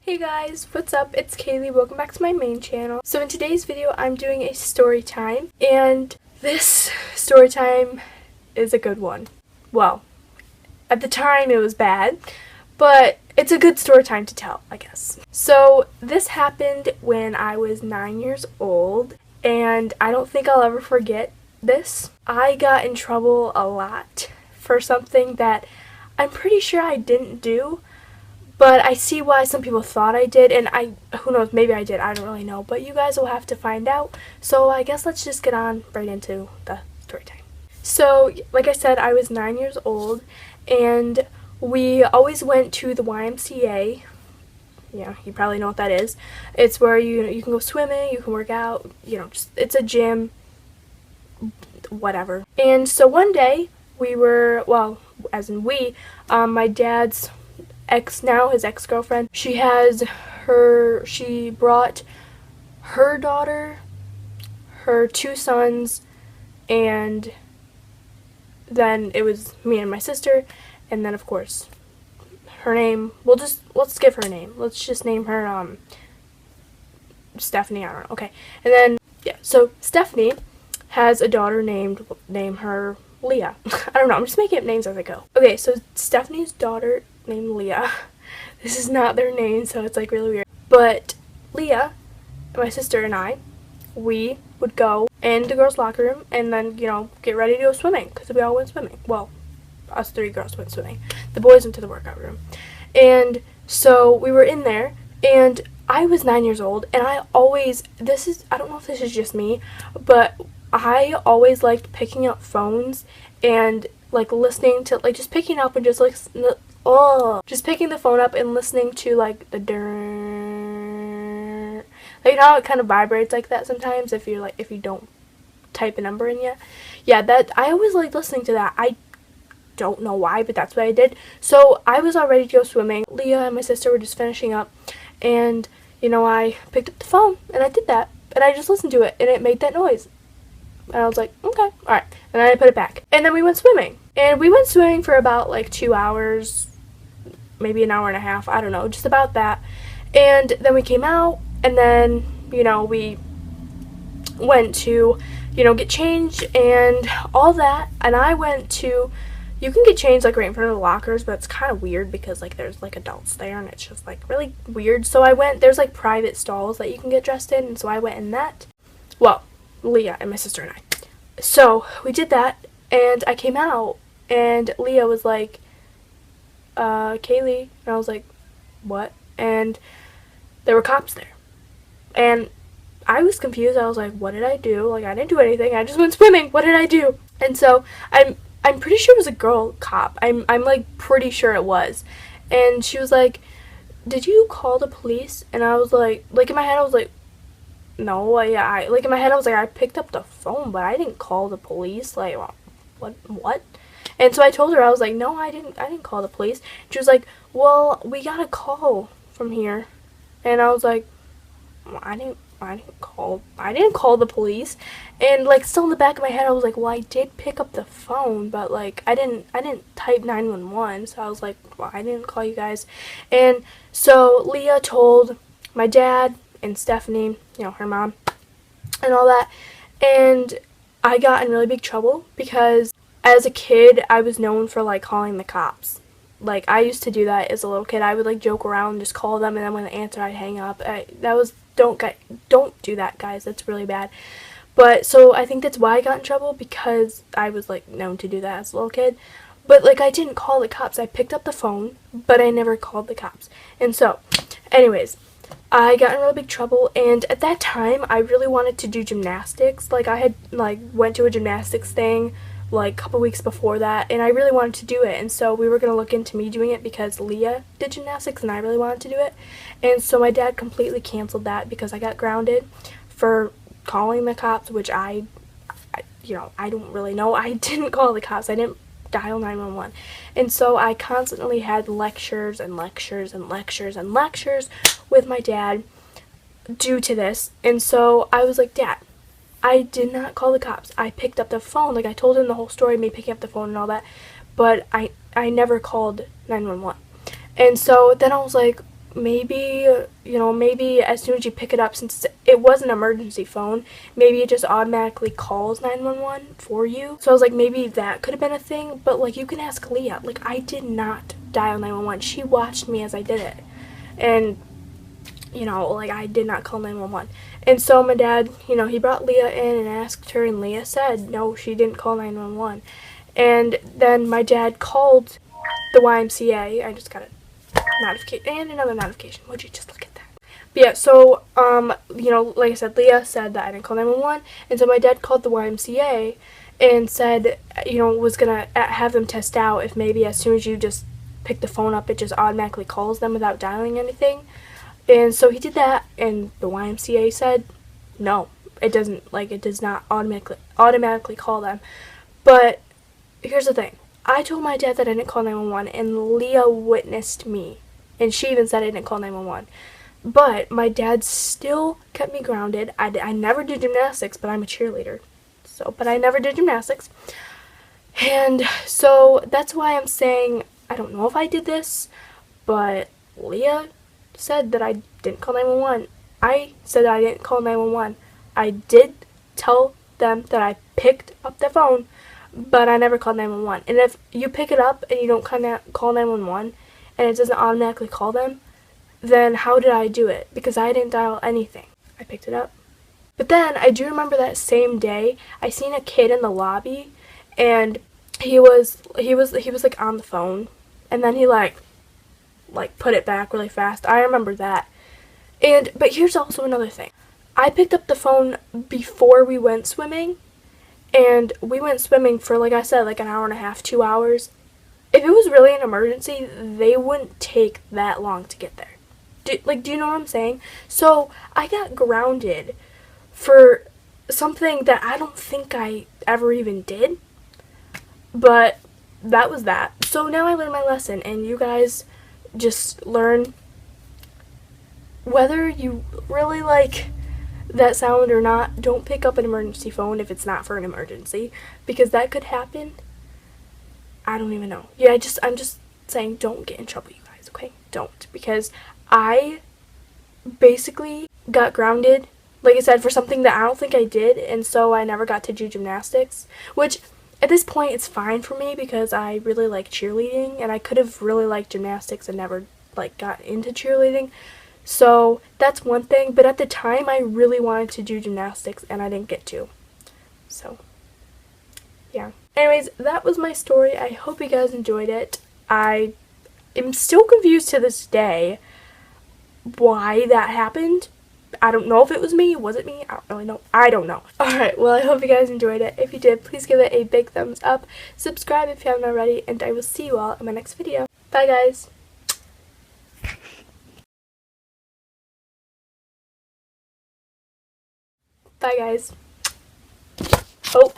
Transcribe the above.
Hey guys, what's up? It's Kaylee. Welcome back to my main channel. So in today's video, I'm doing a story time, and this story time is a good one. Well, at the time it was bad, but it's a good story time to tell, I guess. So this happened when I was 9 years old, and I don't think I'll ever forget this. I got in trouble a lot for something that I'm pretty sure I didn't do. But I see why some people thought I did, and who knows, maybe I did, I don't really know. But you guys will have to find out. So I guess let's just get on right into the story time. So, like I said, I was 9 years old, and we always went to the YMCA. Yeah, you probably know what that is. It's where you can go swimming, you can work out, just, it's a gym, whatever. And so one day, we were, well, as in we, my dad's his ex-girlfriend, she brought her daughter, her two sons, and then it was me and my sister, and then of course her name, let's give her a name. Let's just name her Stephanie, I don't know. Okay. And then yeah, so Stephanie has a daughter name her Leah. I don't know, I'm just making up names as I go. Okay, so Stephanie's daughter named Leah. This is not their name, so it's like really weird. But Leah, my sister, and I, we would go in the girls' locker room and then, get ready to go swimming, because we all went swimming. Well, us three girls went swimming. The boys went to the workout room. And so we were in there, and I was 9 years old, and I don't know if this is just me, but I always liked picking up phones and like listening to, like, just picking up and just like just picking the phone up and listening to like the like, how it kind of vibrates like that sometimes if you don't type a number in yet. Yeah, that I always liked listening to that. I don't know why, but that's what I did. So I was all ready to go swimming. Leah and my sister were just finishing up, and I picked up the phone and I did that, and I just listened to it, and it made that noise. And I was like, okay, alright. And then I put it back. And then we went swimming. And we went swimming for about like 2 hours, maybe an hour and a half, I don't know, just about that. And then we came out, and then, we went to, get changed and all that. And I went to, you can get changed like right in front of the lockers, but it's kind of weird because like there's like adults there and it's just like really weird. So there's like private stalls that you can get dressed in, and so I went in that. Well, Leah and my sister and I. So we did that, and I came out, and Leah was like, Kaylee, and I was like, what? And there were cops there, and I was confused. I was like, what did I do? Like, I didn't do anything. I just went swimming. What did I do? And so I'm pretty sure it was a girl cop. I'm like pretty sure it was. And she was like, did you call the police? And I was like in my head I was like, no, in my head I was like, I picked up the phone, but I didn't call the police. Like, what? And so I told her, I was like, no, I didn't call the police. She was like, well, we got a call from here. And I was like, well, I didn't call the police. And like, still in the back of my head, I was like, well, I did pick up the phone, but like, I didn't type 911. So I was like, well, I didn't call you guys. And so Leah told my dad and Stephanie, her mom, and all that, and I got in really big trouble because as a kid I was known for like calling the cops. Like, I used to do that as a little kid. I would like joke around and just call them, and then when they answered I'd hang up. Don't do that, guys. That's really bad. But so I think that's why I got in trouble, because I was like known to do that as a little kid. But like, I didn't call the cops. I picked up the phone, but I never called the cops. And so anyways, I got in really big trouble, and at that time I really wanted to do gymnastics. Like, I had went to a gymnastics thing like a couple weeks before that, and I really wanted to do it. And so we were going to look into me doing it because Leah did gymnastics and I really wanted to do it. And so my dad completely canceled that because I got grounded for calling the cops, which I don't really know. I didn't call the cops. I didn't dial 911. And so I constantly had lectures and lectures and lectures and lectures with my dad due to this. And so I was like, Dad, I did not call the cops. I picked up the phone. Like, I told him the whole story of me picking up the phone and all that, but I never called 911. And so then I was like, maybe, maybe as soon as you pick it up, since it was an emergency phone, maybe it just automatically calls 911 for you. So I was like, maybe that could have been a thing. But like, you can ask Leah. Like, I did not dial 911. She watched me as I did it. And like, I did not call 911. And so my dad, he brought Leah in and asked her, and Leah said, no, she didn't call 911. And then my dad called the YMCA. I just got a notification and another notification. Would you just look at that? But yeah, so, like I said, Leah said that I didn't call 911. And so my dad called the YMCA and said, was going to have them test out if maybe as soon as you just pick the phone up, it just automatically calls them without dialing anything. And so he did that, and the YMCA said, no, it doesn't, like, it does not automatically call them. But here's the thing. I told my dad that I didn't call 911, and Leah witnessed me. And she even said I didn't call 911. But my dad still kept me grounded. I never did gymnastics, but I'm a cheerleader. But I never did gymnastics. And so that's why I'm saying, I don't know if I did this, but Leah said that I didn't call 911. I said that I didn't call 911. I did tell them that I picked up the phone, but I never called 911. And if you pick it up and you don't call 911 and it doesn't automatically call them, then how did I do it? Because I didn't dial anything. I picked it up. But then I do remember that same day I seen a kid in the lobby, and he was like on the phone, and then he like put it back really fast. I remember that. But here's also another thing. I picked up the phone before we went swimming, and we went swimming for, like I said, like an hour and a half, 2 hours. If it was really an emergency, they wouldn't take that long to get there. Do you know what I'm saying? So I got grounded for something that I don't think I ever even did. But that was that. So now I learned my lesson, and you guys just learn whether you really like that sound or not. Don't pick up an emergency phone if it's not for an emergency, because that could happen. I don't even know. Yeah, I'm just saying, don't get in trouble, you guys, okay? Don't, because I basically got grounded, like I said, for something that I don't think I did, and so I never got to do gymnastics, which at this point it's fine for me because I really like cheerleading, and I could have really liked gymnastics and never like got into cheerleading. So that's one thing, but at the time I really wanted to do gymnastics and I didn't get to. So yeah. Anyways, that was my story. I hope you guys enjoyed it. I am still confused to this day why that happened. I don't know if it was me. Was it me? I don't really know. I don't know. Alright, well, I hope you guys enjoyed it. If you did, please give it a big thumbs up. Subscribe if you haven't already, and I will see you all in my next video. Bye, guys. Bye, guys. Oh.